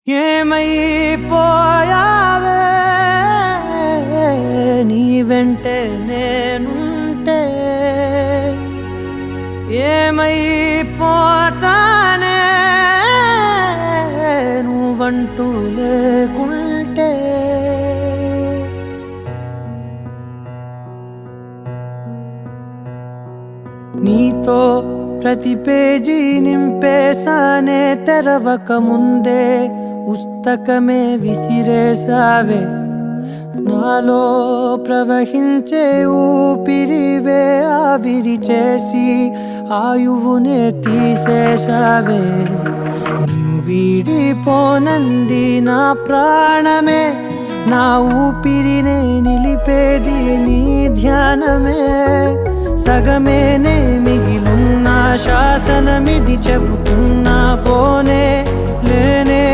ఏమైపోయావే నీ వెంటే నేనుంటే ఏమైపోతానే నువ్వంటూ లేకుంటే నీతో ప్రతి పేజీ నింపేసానే తెరవక ముందే పుస్తకమే విసిరేసావే నాలో ప్రవహించే ఊపిరివే ఆవిరి చేసి ఆయువునే తీసేసావే నిన్ను వీడిపోనంది నా ప్రాణమే నా ఊపిరినే నిలిపేది నీ ధ్యానమే సగమేనే మిగిలున్న శాసనమిది చెబుతున్నా పోనే లేనే